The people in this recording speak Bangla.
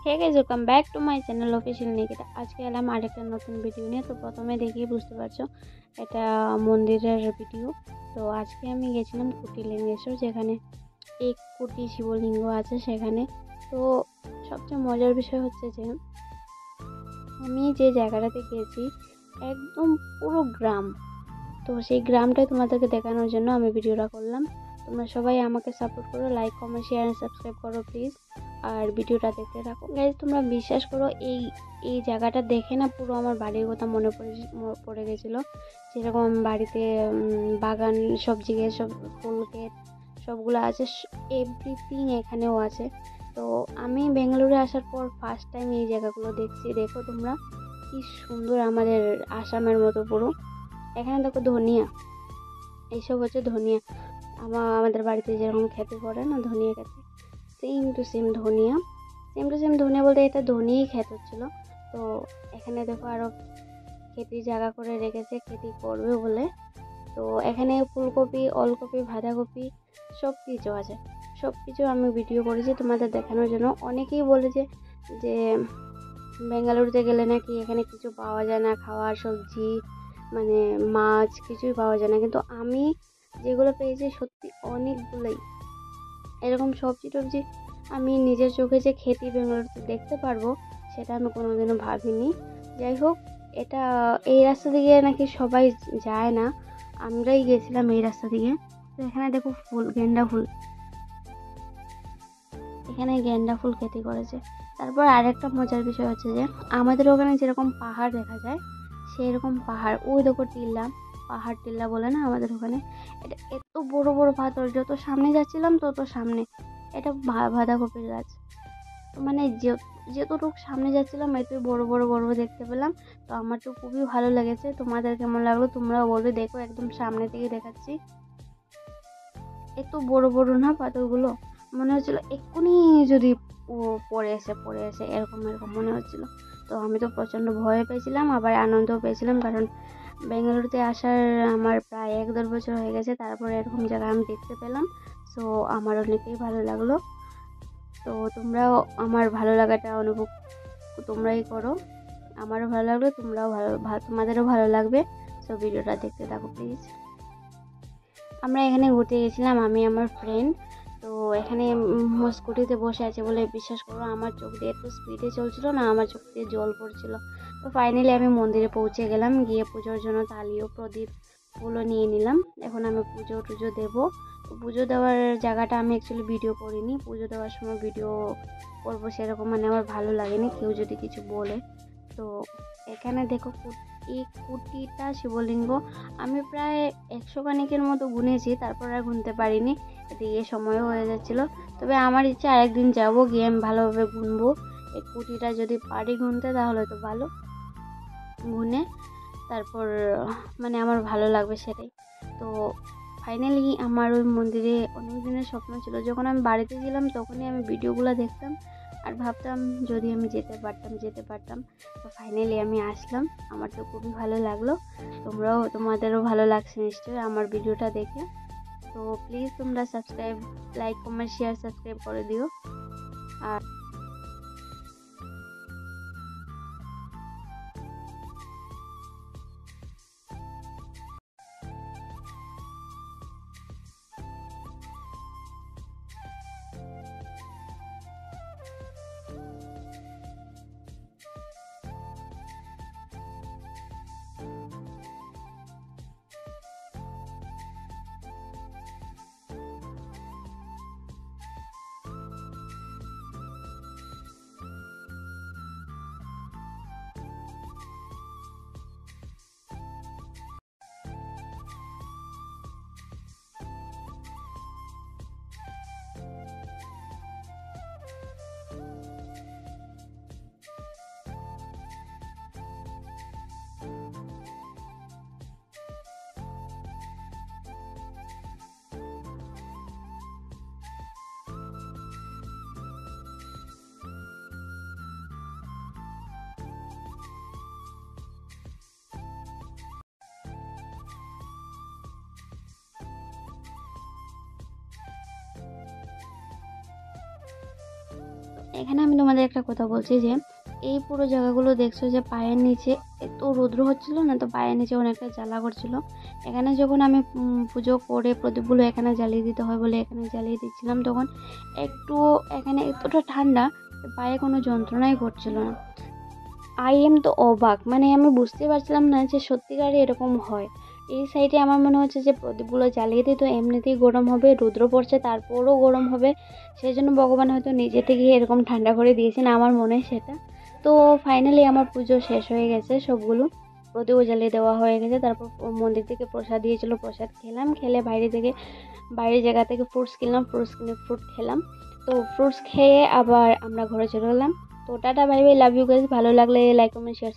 Hey guys, welcome back to my channel official Nikita. আজকে এলাম আরেকটা নতুন ভিডিও নিয়ে। তো প্রথমে দেখিয়ে বুঝতে পারছো এটা মন্দিরের ভিডিও। তো আজকে আমি গেছিলাম কুটিলিঙ্গেশ্বর, যেখানে 1 কোটি শিবলিঙ্গ আছে সেখানে। তো সবচেয়ে মজার বিষয় হচ্ছে যে আমি যে জায়গাটাতে গেছি একদম পুরো গ্রাম। তো সেই গ্রামটাই তোমাদেরকে দেখানোর জন্য আমি ভিডিওটা করলাম। তোমরা সবাই আমাকে সাপোর্ট করো, like comment share and subscribe করো প্লিজ। আর ভিডিওটা দেখতে থাকো গাইজ। তোমরা বিশ্বাস করো, এই এই জায়গাটা দেখে না পুরো আমার বাড়ির কথা মনে পড়ে গেছিলো। যেরকম বাড়িতে বাগান, সবজি গাছ, সব ফুল ক্ষেত সবগুলো আছে, এভরিথিং এখানেও আছে। তো আমি বেঙ্গালুরু আসার পর ফার্স্ট টাইম এই জায়গাগুলো দেখছি। দেখো তোমরা কি সুন্দর, আমাদের আসামের মতো পুরো। এখানে দেখো ধনিয়া, এইসব হচ্ছে ধনিয়া। আমাদের বাড়িতে যেরকম খেতে করে না ধনিয়া খেতে, সেম টু সেম ধনিয়া। সেম টু সেম ধনিয়া বলতে এটা ধনিয়াই খেতে হচ্ছিল। তো এখানে দেখো আরও খেতির জায়গা করে রেখেছে, খেতি করবে বলে। তো এখানে ফুলকপি, ওলকপি, বাঁধাকপি সব কিছু আছে। সব কিছু আমি ভিডিও করেছি তোমাদের দেখানোর জন্য। অনেকেই বলে যে বেঙ্গালুরুতে গেলে নাকি এখানে কিছু পাওয়া যায় না, খাওয়ার সবজি মানে মাছ কিছুই পাওয়া যায় না, কিন্তু আমি যেগুলো পেয়েছি সত্যি অনেকগুলোই। এরকম সবজি টবজি আমি নিজের চোখে যে খেতে বেঙ্গালুরুতে দেখতে পারবো সেটা আমি কোনোদিনও ভাবিনি। যাই হোক, এটা এই রাস্তা দিকে নাকি সবাই যায় না, আমরাই গেছিলাম এই রাস্তা দিকে। তো এখানে দেখো ফুল, গেন্দা ফুল, এখানে গেন্দা ফুল খেতে করেছে। তারপর আরেকটা মজার বিষয় হচ্ছে যে আমাদের ওখানে যেরকম পাহাড় দেখা যায় সেই রকম পাহাড়, ওই দেখো টিল্লা, পাহাড় টিল্লা বলে না আমাদের ওখানে। এটা এত বড় বড় পাথর, যত সামনে যাচ্ছিলাম তত সামনে। এটা বাঁধাকপির গাছ। তো মানে যতটুকু সামনে যাচ্ছিলাম এতই বড় বড় বড় দেখতে পেলাম। তো আমার তো খুবই ভালো লেগেছে। তোমাদের কেমন লাগলো তোমরাও বলবে। দেখো একদম সামনে থেকে দেখাচ্ছি, এত বড় বড় না পাথরগুলো, মনে হচ্ছিল এক্ষুনি যদি ও পড়ে এসে এরকম এরকম মনে হচ্ছিল। তো আমি তো প্রচণ্ড ভয় পেয়েছিলাম, আবার আনন্দও পেয়েছিলাম, কারণ বেঙ্গালুরুতে আসার আমার প্রায় 1-1.5 বছর হয়ে গেছে। তারপরে এরকম জায়গা আমি দেখতে পেলাম। সো আমার অনেকই ভালো লাগলো। তো তোমরাও আমার ভালো লাগাটা অনুভব তোমরাই করো। আমারও ভালো লাগলো, তোমরাও তোমাদেরও ভালো লাগবে। সো ভিডিওটা দেখতে থাকো প্লিজ। আমরা এখানে ঘুরতে গেছিলাম, আমি আমার ফ্রেন্ড। তো এখানে স্কুটিতে বসে আছে বলে বিশ্বাস করো আমার চোখ দিয়ে একটু স্পিডে চলছিল না, আমার চোখ দিয়ে জল পড়ছিল। তো ফাইনালি আমি মন্দিরে পৌঁছে গেলাম, গিয়ে পুজোর জন্য থালি ও প্রদীপ ফুলও নিয়ে নিলাম। এখন আমি পুজো টুজো দেবো। তো পুজো দেওয়ার জায়গাটা আমি অ্যাকচুয়ালি ভিডিও করিনি। পুজো দেওয়ার সময় ভিডিও করবো সেরকম মানে আমার ভালো লাগেনি কেউ যদি কিছু বলে। তো এখানে দেখো 1 কোটিটা শিবলিঙ্গ। আমি প্রায় 100 খানিকের মতো গুনেছি, তারপর আর গুনতে পারিনি, এদিকে সময়ও হয়ে যাচ্ছিল। তবে আমার ইচ্ছা আরেকদিন যাবো, গিয়ে আমি ভালোভাবে গুনবো। 1 কোটিটা যদি পারি গুনতে তাহলে তো ভালো, গুনে তারপর মানে আমার ভালো লাগবে সেটাই। তো ফাইনালি আমার ওই মন্দিরে অনেক দিনের স্বপ্ন ছিল। যখন আমি বাড়িতে ছিলাম তখনই আমি ভিডিওগুলো দেখতাম আর ভাবতাম যদি আমি যেতে পারতাম। তো ফাইনালি আমি আসলাম, আমার তো খুবই ভালো লাগলো। তোমাদেরও ভালো লাগছে নিশ্চয়ই আমার ভিডিওটা দেখে। তো প্লিজ তোমরা subscribe, like comment share subscribe করে দিও। আর এখানে আমি তোমাদের একটা কথা বলছি যে এই পুরো জায়গাগুলো দেখছো যে পায়ের নিচে এত রৌদ্র হচ্ছিল না, তো পায়ের নিচে অনেকটা জ্বালা করছিল। এখানে যখন আমি পুজো করে প্রদীপগুলো এখানে জ্বালিয়ে দিতে হয় বলে এখানে জ্বালিয়ে দিচ্ছিলাম, তখন একটু এখানে এতটা ঠান্ডা পায়ে কোনো যন্ত্রণাই করছিল না। তো অবাক, মানে আমি বুঝতে পারছিলাম না যে সত্যিকারে এরকম হয়। এই সাইডে আমার মনে হচ্ছে যে প্রদীপগুলো জ্বালিয়ে দিই তো এমনিতেই গরম হবে, রৌদ্র পড়ছে তারপরও গরম হবে, সেই জন্য ভগবান হয়তো নিজে থেকে এরকম ঠান্ডা করে দিয়েছেন, আমার মনে হয় সেটা। তো ফাইনালি আমার পুজো শেষ হয়ে গেছে, সবগুলো প্রদীপও জ্বালিয়ে দেওয়া হয়ে গেছে। তারপর মন্দির থেকে প্রসাদ দিয়েছিল, প্রসাদ খেলাম, খেলে বাইরে জায়গা থেকে ফ্রুটস কিনলাম, ফ্রুটস কিনে ফ্রুট খেলাম। তো ফ্রুটস খেয়ে আবার আমরা ঘরে চলে গেলাম। তো tata, bye bye, love you guys. ভালো লাগলে লাইক কমেন্ট শেয়ার